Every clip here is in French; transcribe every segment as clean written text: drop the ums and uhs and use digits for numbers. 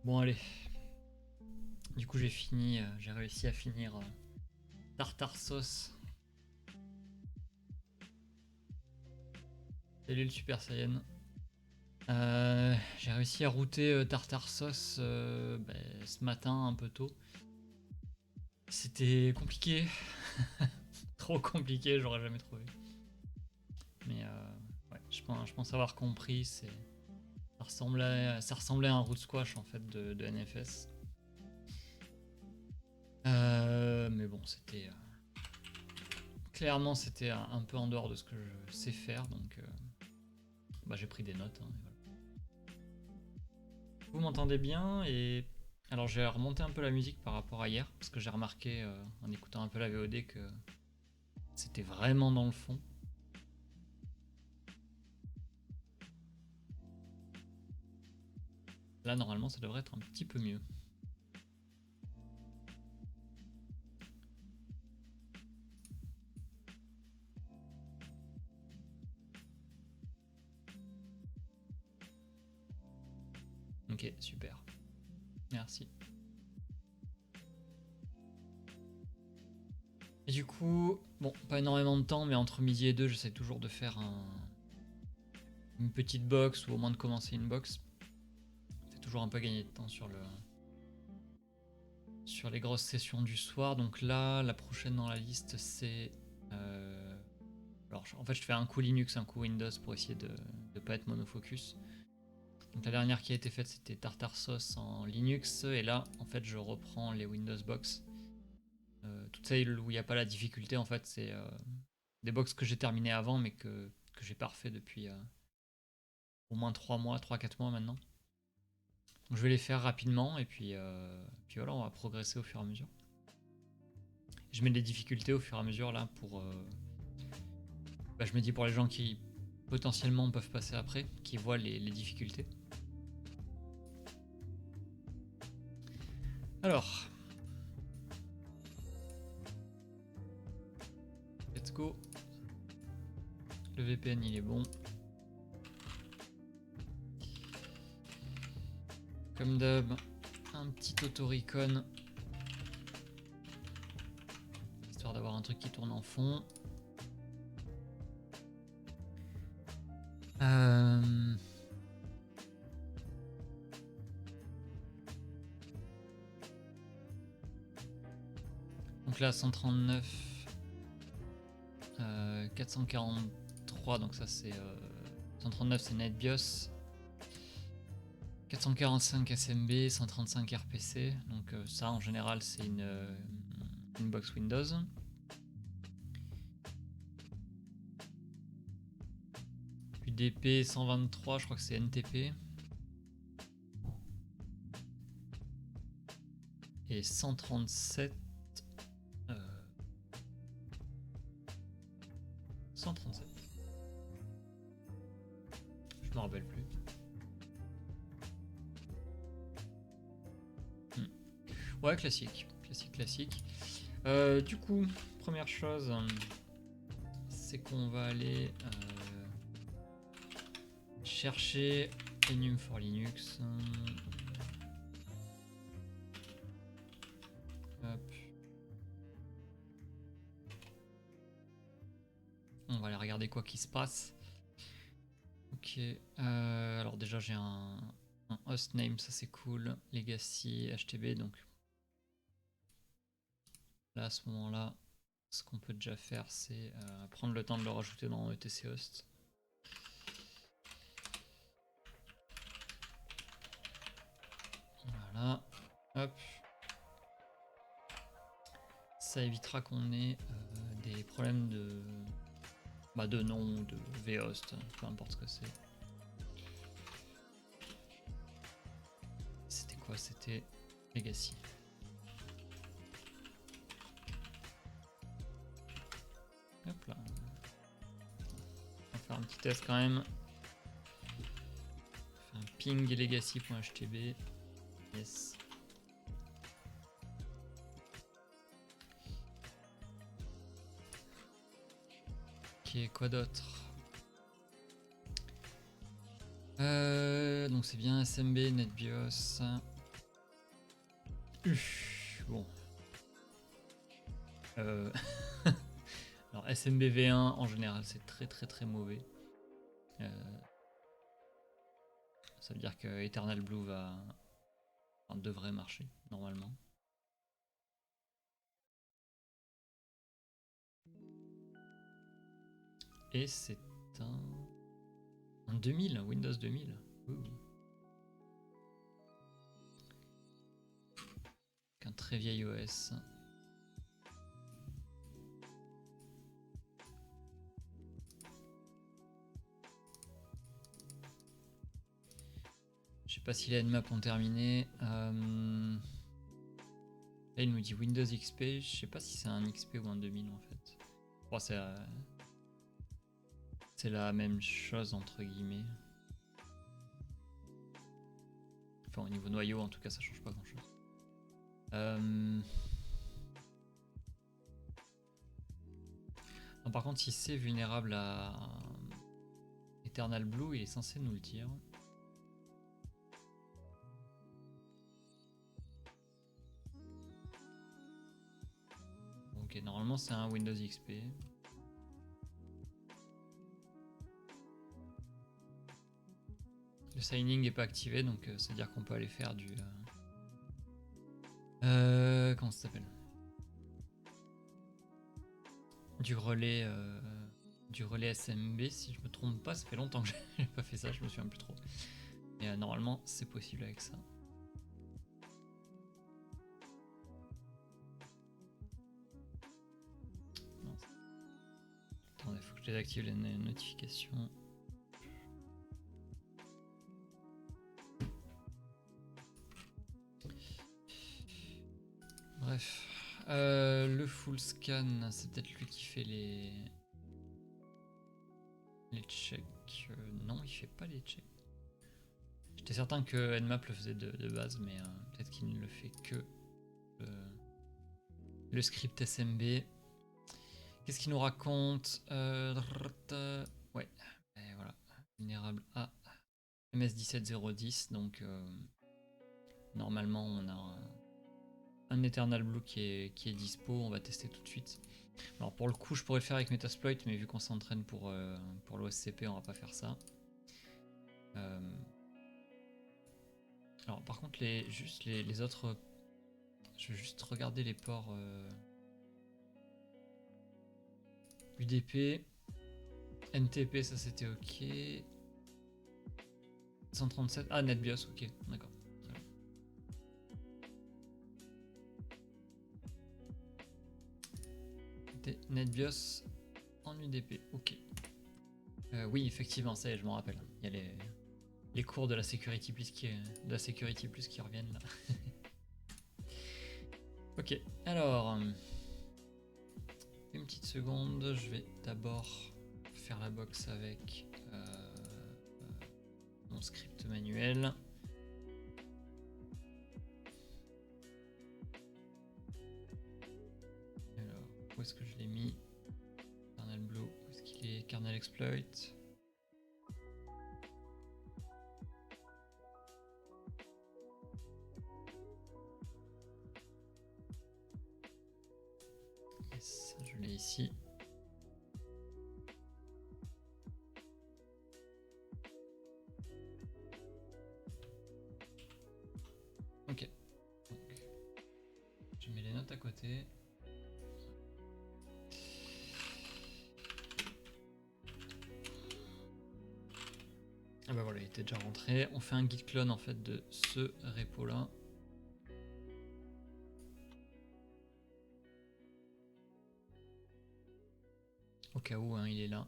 Bon allez, du coup j'ai fini, j'ai réussi à finir Tartar Sauce. Salut le Super Saiyan. J'ai réussi à router Tartar Sauce ce matin un peu tôt. C'était compliqué, trop compliqué, j'aurais jamais trouvé. Mais ouais, je pense avoir compris. Ça ressemblait à un root squash en fait de NFS. Mais bon, clairement c'était un peu en dehors de ce que je sais faire, donc j'ai pris des notes. Hein, et voilà. Vous m'entendez bien et alors j'ai remonté un peu la musique par rapport à hier parce que j'ai remarqué en écoutant un peu la VOD que c'était vraiment dans le fond. Là normalement ça devrait être un petit peu mieux. Ok, super. Merci. Et du coup, bon, pas énormément de temps, mais entre midi et deux, j'essaie toujours de faire une petite box ou au moins de commencer une box. C'est toujours un peu gagner de temps sur les grosses sessions du soir. Donc là, la prochaine dans la liste, c'est... alors, en fait, je fais un coup Linux, un coup Windows pour essayer de ne pas être monofocus. Donc la dernière qui a été faite, c'était Tartar Sauce en Linux. Et là, en fait, je reprends les Windows Box. Toutes celles où il n'y a pas la difficulté, en fait, c'est des box que j'ai terminées avant, mais que j'ai pas refait depuis au moins 3 mois, 3-4 mois maintenant. Donc je vais les faire rapidement, et puis voilà, on va progresser au fur et à mesure. Je mets des difficultés au fur et à mesure là pour... je me dis pour les gens qui potentiellement peuvent passer après, qui voient les difficultés. Alors, let's go. Le VPN il est bon. Comme d'hab, un petit auto-recon. Histoire d'avoir un truc qui tourne en fond. Donc là 139, 443, donc ça c'est 139 c'est NetBIOS, 445 SMB, 135 RPC, donc ça en général c'est une box Windows. Puis DP 123, je crois que c'est NTP. Et 137. 137. Je me rappelle plus. Ouais, classique. Classique. Du coup, première chose, c'est qu'on va aller chercher Enum for Linux. Hop. On va aller regarder quoi qui se passe. Ok. Alors déjà j'ai un hostname, ça c'est cool. Legacy HTB, donc là à ce moment-là, ce qu'on peut déjà faire, c'est prendre le temps de le rajouter dans etc host. Voilà. Hop. Ça évitera qu'on ait des problèmes de nom ou de vhost, peu importe ce que c'est. C'était quoi? C'était Legacy. Hop là. On va faire un petit test quand même. On va faire un ping legacy.htb. Yes. Ok, quoi d'autre? Donc c'est bien SMB, NetBIOS. Bon. Alors SMB V1 en général c'est très mauvais. Ça veut dire que Eternal Blue devrait marcher normalement. Et c'est un 2000, Windows 2000. Un très vieil OS. Je sais pas si les nmaps ont terminé. Là il nous dit Windows XP. Je sais pas si c'est un XP ou un 2000 en fait. Bon, c'est la même chose entre guillemets. Enfin au niveau noyau en tout cas ça change pas grand chose. Non, par contre si c'est vulnérable à Eternal Blue il est censé nous le dire. Ok, normalement c'est un Windows XP. Le signing n'est pas activé, donc c'est à dire qu'on peut aller faire du... comment ça s'appelle? Du relais SMB, si je me trompe pas, ça fait longtemps que j'ai pas fait ça, je me souviens plus trop. Mais normalement c'est possible avec ça. Non. Attendez, faut que je désactive les notifications. Bref, le full scan, c'est peut-être lui qui fait les checks. Non, il fait pas les checks. J'étais certain que Nmap le faisait de base, mais peut-être qu'il ne le fait que le script SMB. Qu'est-ce qu'il nous raconte? Ouais, et voilà, vulnérable à MS17010, donc normalement on a un Eternal Blue qui est dispo, on va tester tout de suite. Alors pour le coup je pourrais le faire avec Metasploit, mais vu qu'on s'entraîne pour l'OSCP on va pas faire ça. Alors par contre les autres, je vais juste regarder les ports UDP, NTP ça c'était ok. 137, ah NetBIOS, ok, d'accord. NetBIOS en UDP, ok. Oui, effectivement, ça y est, je m'en rappelle. Il y a les cours de la Security Plus qui reviennent là. Ok, alors une petite seconde, je vais d'abord faire la box avec mon script manuel. Alors, où est-ce que je l'ai mis? Kernel Blue, où est-ce qu'il est? Kernel Exploit. Yes, je l'ai ici. Ok. Donc, je mets les notes à côté. Ah bah voilà, il était déjà rentré. On fait un git clone en fait de ce repo là. Au cas où hein, il est là.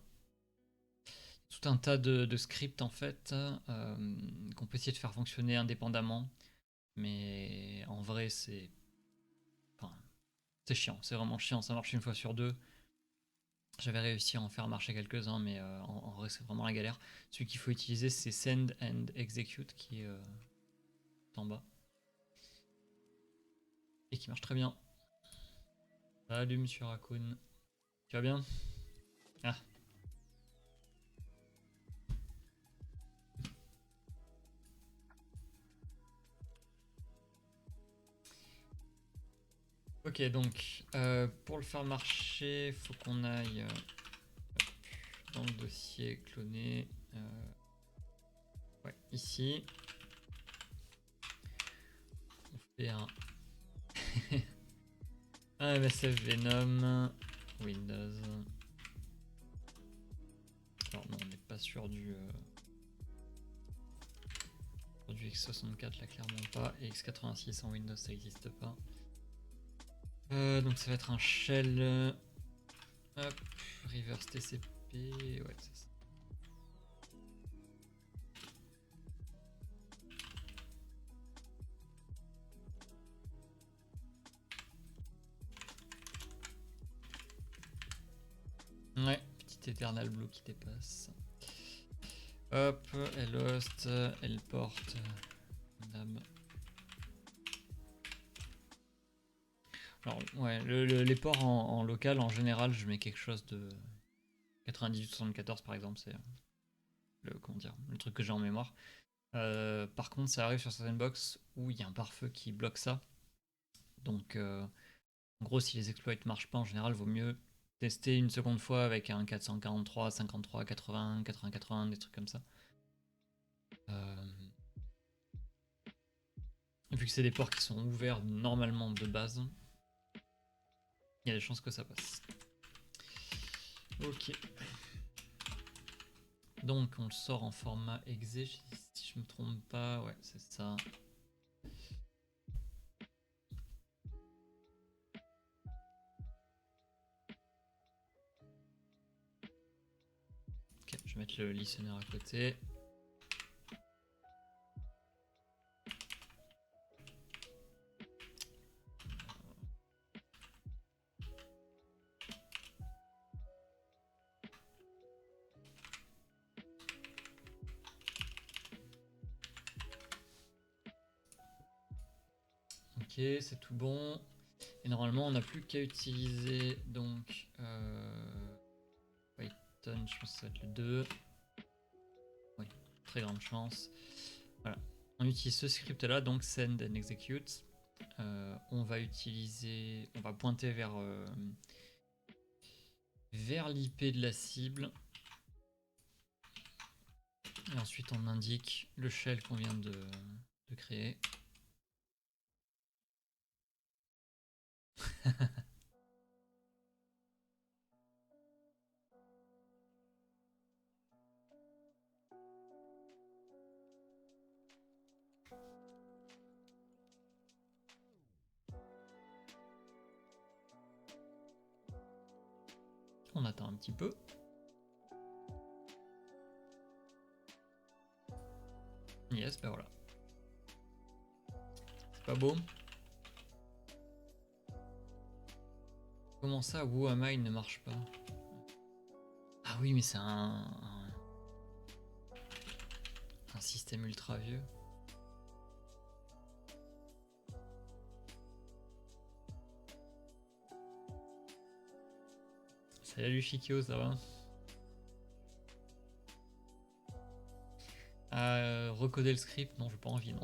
Tout un tas de scripts en fait qu'on peut essayer de faire fonctionner indépendamment. Mais en vrai c'est... Enfin, c'est chiant, c'est vraiment chiant, ça marche une fois sur deux. J'avais réussi à en faire marcher quelques-uns, mais en vrai c'est vraiment la galère. Celui qu'il faut utiliser c'est send and execute qui est en bas. Et qui marche très bien. Salut monsieur Raccoon. Tu vas bien? Ah. Ok, donc pour le faire marcher, faut qu'on aille dans le dossier cloné. Ouais, ici. On fait un MSF Venom Windows. Alors non, on n'est pas sur du x64 là, clairement pas. Et x86 en Windows, ça n'existe pas. Donc ça va être un shell. Hop, reverse TCP. Ouais, c'est ça. Ouais, petit Eternal Blue qui dépasse. Hop, elle host, elle porte. Alors, ouais, les ports en local, en général, je mets quelque chose de 98-74 par exemple, c'est le truc que j'ai en mémoire. Par contre, ça arrive sur certaines box où il y a un pare-feu qui bloque ça. Donc, en gros, si les exploits ne marchent pas, en général, vaut mieux tester une seconde fois avec un 443, 53, 80, 80, 80, des trucs comme ça. Vu que c'est des ports qui sont ouverts normalement de base, il y a des chances que ça passe. Ok. Donc on le sort en format exe, si je me trompe pas, ouais c'est ça. Ok, je vais mettre le listener à côté. Ok, c'est tout bon. Et normalement, on n'a plus qu'à utiliser donc Python, je pense que ça va être le 2. Oui, très grande chance. Voilà. On utilise ce script là, donc send and execute. On va pointer vers l'IP de la cible. Et ensuite, on indique le shell qu'on vient de créer. On attend un petit peu. Yes, ben voilà. C'est pas beau. Comment ça, WoAMI ne marche pas? Ah oui, mais c'est un système ultra vieux. Salut Shikio, ça va? Recoder le script? Non, j'ai pas envie, non.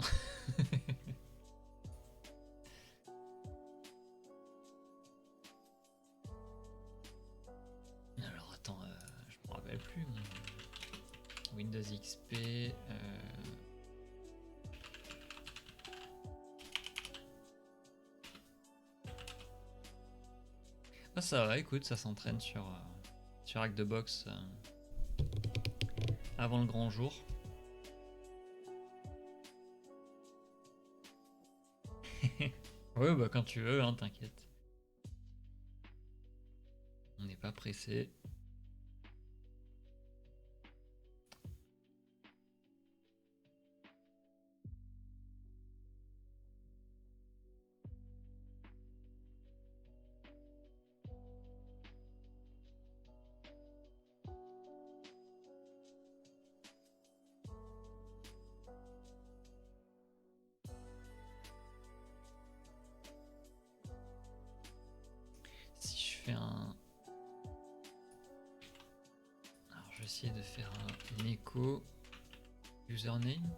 Alors attends, je me rappelle plus. Windows XP. Ah, ça va, écoute, ça s'entraîne sur Hack the Box avant le grand jour. Ouais, bah quand tu veux, hein, t'inquiète. On n'est pas pressé. Si je fais un... Alors, je vais essayer de faire un echo username.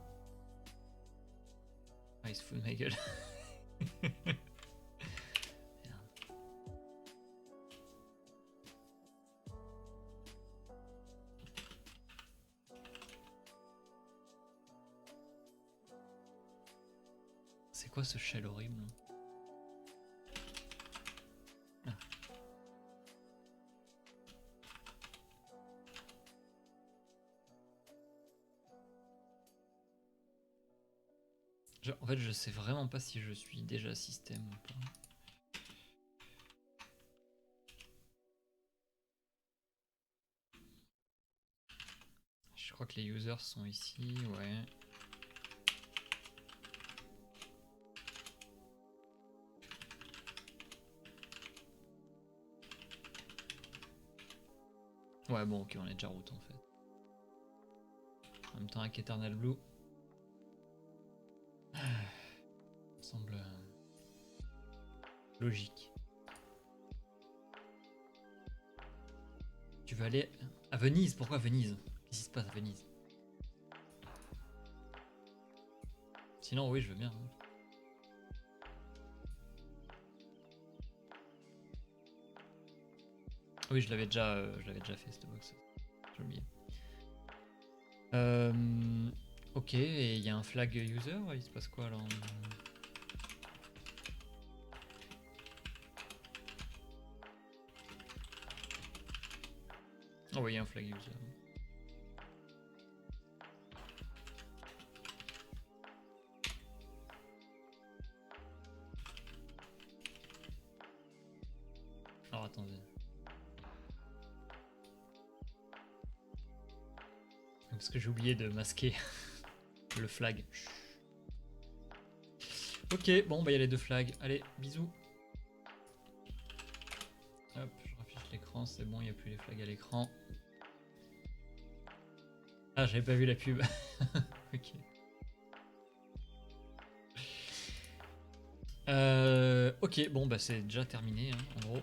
Ah, il se fout de ma gueule. Merde. C'est quoi ce shell horrible? Ah. En fait, je sais vraiment pas si je suis déjà système ou pas. Je crois que les users sont ici, ouais. Ouais, bon, ok, on est déjà route en fait. En même temps, avec Eternal Blue, semble logique. Tu veux aller à Venise? Pourquoi Venise? Qu'est-ce qui se passe à Venise? Sinon, oui, je veux bien. Hein. Oui, je l'avais déjà fait cette box. J'ai oublié. Ok, et il y a un flag user, il se passe quoi alors? Oh oui, il y a un flag user. Alors attendez. Parce que j'ai oublié de masquer le flag. Ok, bon, bah il y a les deux flags. Allez, bisous. Hop, je raffiche l'écran, c'est bon, il n'y a plus les flags à l'écran. Ah, j'avais pas vu la pub. Ok. Ok, bon, bah c'est déjà terminé, hein, en gros.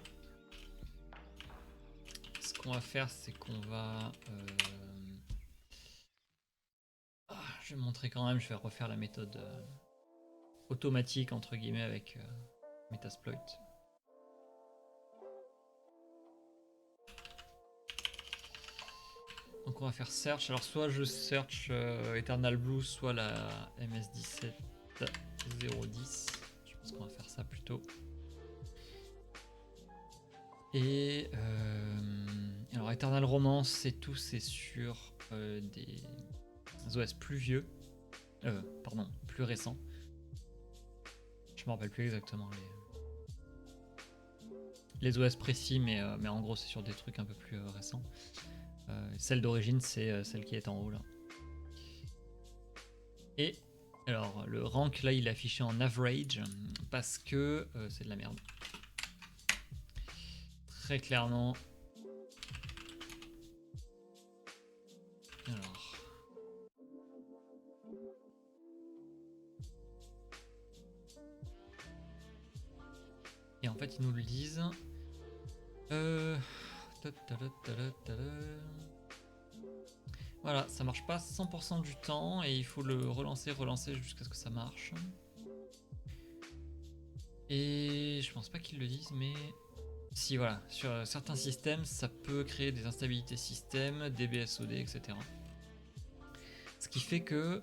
Ce qu'on va faire, c'est qu'on va... je vais montrer quand même, je vais refaire la méthode automatique, entre guillemets, avec Metasploit. Donc on va faire search. Alors soit je search Eternal Blue, soit la MS17010. Je pense qu'on va faire ça plutôt. Et alors Eternal Romance, c'est tout, c'est sur des OS plus vieux. Pardon, plus récents. Je me rappelle plus exactement les OS précis, mais en gros c'est sur des trucs un peu plus récents. Celle d'origine, c'est celle qui est en haut là. Et alors le rank là, il est affiché en average parce que c'est de la merde. Très clairement. Alors. Et en fait, ils nous le disent. Voilà, ça marche pas 100% du temps et il faut le relancer jusqu'à ce que ça marche. Et je pense pas qu'ils le disent, mais si, voilà, sur certains systèmes, ça peut créer des instabilités système, des BSOD, etc. Ce qui fait que,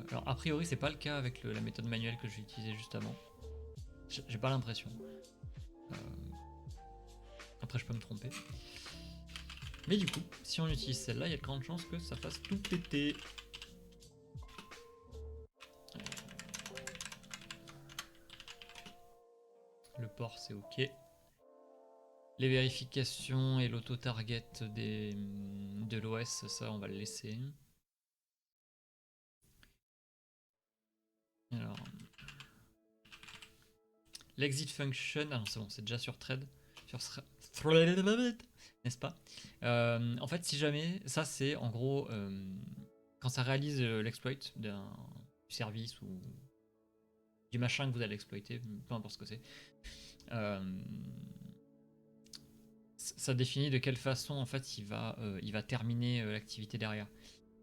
alors a priori, c'est pas le cas avec la méthode manuelle que j'ai utilisée juste avant. J'ai pas l'impression. Après, je peux me tromper. Mais du coup, si on utilise celle-là, il y a de grandes chances que ça fasse tout péter. Le port, c'est ok. Les vérifications et l'auto-target de l'OS, ça, on va le laisser. Alors, l'exit function, ah non, c'est bon, c'est déjà sur thread. Sur thread, n'est-ce pas? En fait, si jamais, ça c'est en gros quand ça réalise l'exploit d'un service ou du machin que vous allez exploiter, peu importe ce que c'est. Ça définit de quelle façon en fait il va terminer l'activité derrière.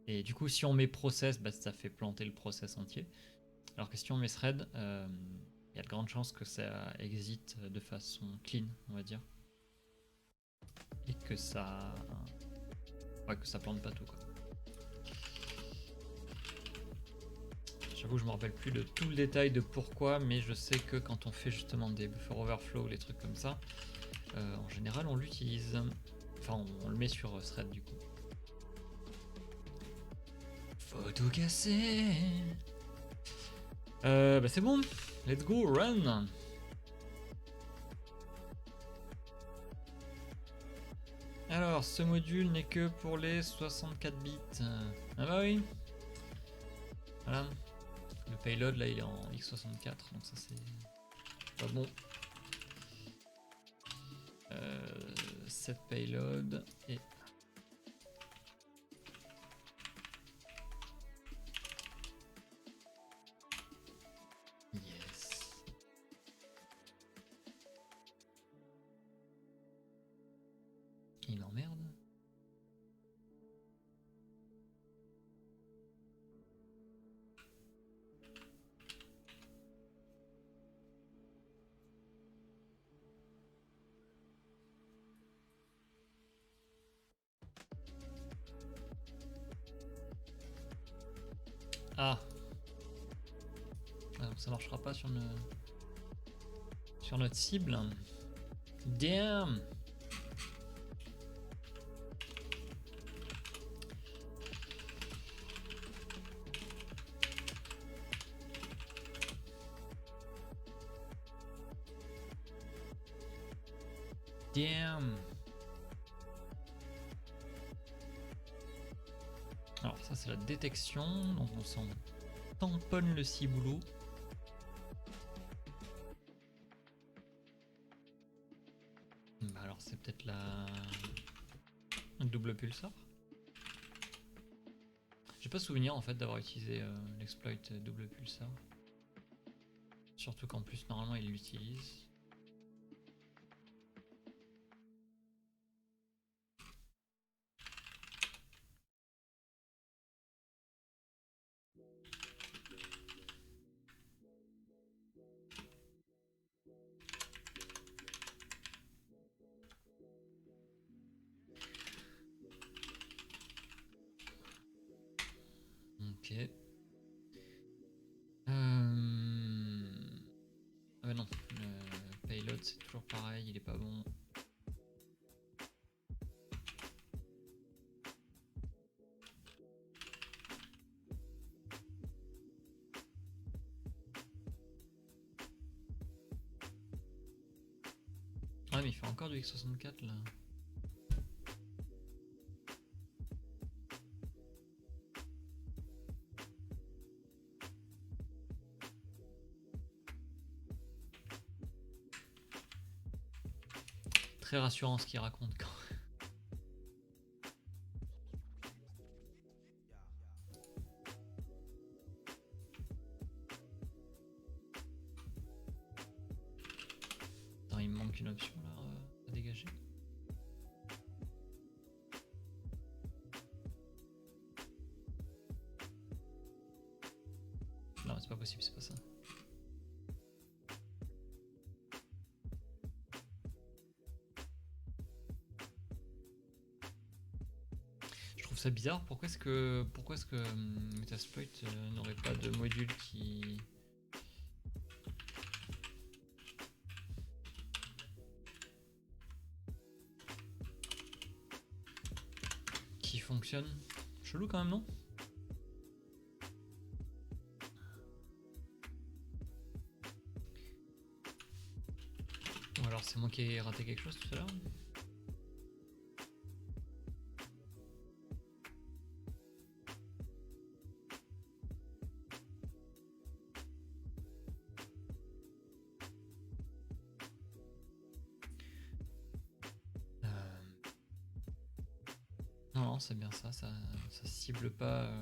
Et du coup, si on met process, bah, ça fait planter le process entier. Alors que si on met thread, il y a de grandes chances que ça exit de façon clean, on va dire. Et que ça plante pas tout, quoi. J'avoue, je me rappelle plus de tout le détail de pourquoi, mais je sais que quand on fait justement des buffer overflow, les trucs comme ça, en général on l'utilise. Enfin, on le met sur thread du coup. Faut tout casser. Bah c'est bon, let's go, run. Alors, ce module n'est que pour les 64 bits. Ah bah oui. Voilà. Le payload là il est en x64, donc ça c'est pas bon. Set payload et yes. Il m'emmerde. Ah. Ah, donc ça marchera pas sur notre cible. Damn. Damn. Alors ça c'est la détection, donc on s'en tamponne le ciboulot. Bah alors c'est peut-être la double pulsar. J'ai pas souvenir en fait d'avoir utilisé l'exploit double pulsar. Surtout qu'en plus normalement il l'utilise. Ok. Ah bah non, le payload c'est toujours pareil, il est pas bon. Ah mais il fait encore du x64 là. Très rassurant ce qu'il raconte quand même. Attends, il me manque une option là à dégager. Non, c'est pas possible, c'est pas ça. Je trouve ça bizarre. Pourquoi est-ce que Metasploit n'aurait pas de module qui fonctionne? Chelou quand même, non? Ou alors c'est moi qui ai raté quelque chose tout à l'heure? Non, c'est bien ça, ça cible pas.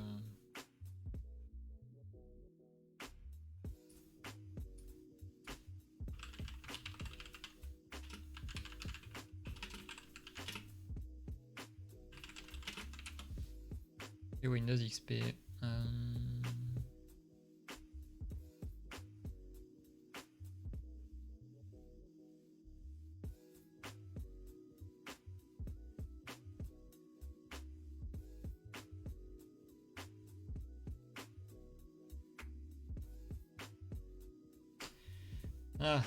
Et Windows XP. Ah,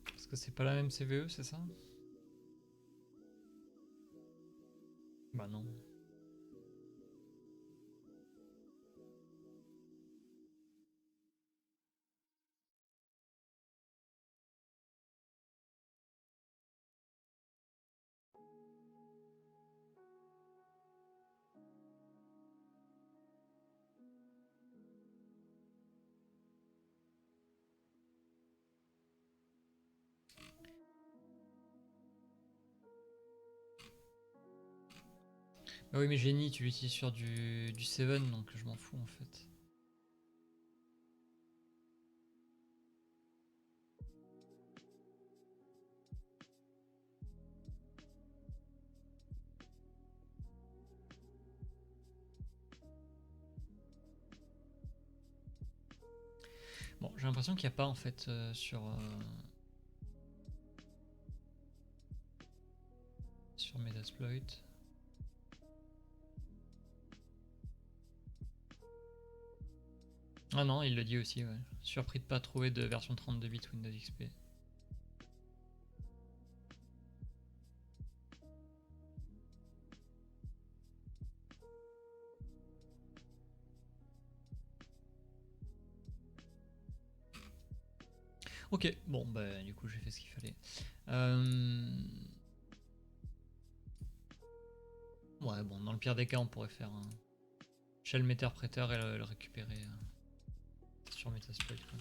parce que c'est pas la même CVE, c'est ça? Bah non. Bah oui, mais génie, tu l'utilises sur du 7, donc je m'en fous en fait. Bon, j'ai l'impression qu'il n'y a pas en fait sur Metasploit. Ah non, il le dit aussi, ouais. Surpris de pas trouver de version 32 bits Windows XP. Ok, bon, bah du coup j'ai fait ce qu'il fallait. Ouais, bon, dans le pire des cas, on pourrait faire un shell Meterpreter et le récupérer sur Metasploit. Quoi.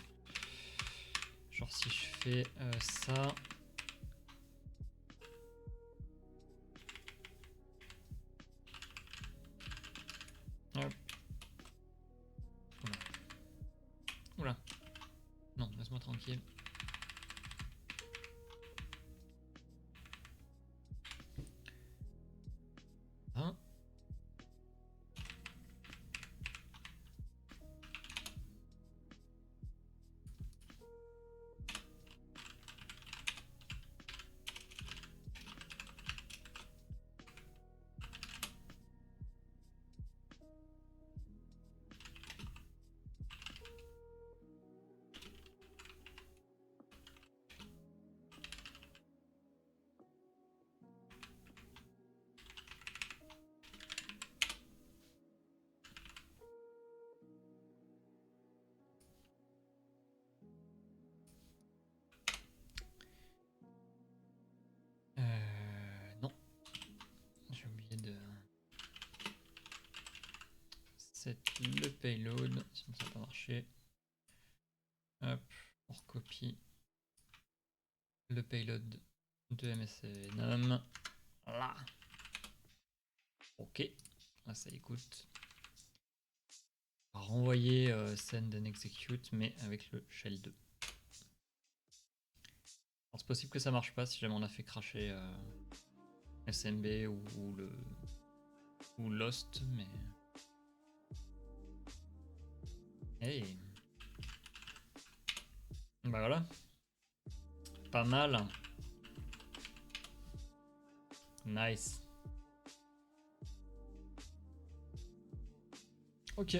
Genre si je fais ça... Hop. Oula. Oula. Non, laisse-moi tranquille. Hein? Non. J'ai oublié de... set le payload, sinon ça va pas marcher. Hop, on recopie le payload de MSNum. Là. Ok. Là, ça écoute. On va renvoyer send and execute, mais avec le shell 2. C'est possible que ça marche pas si jamais on a fait cracher SMB ou Lost, mais... Hey. Bah voilà. Pas mal. Nice. Ok.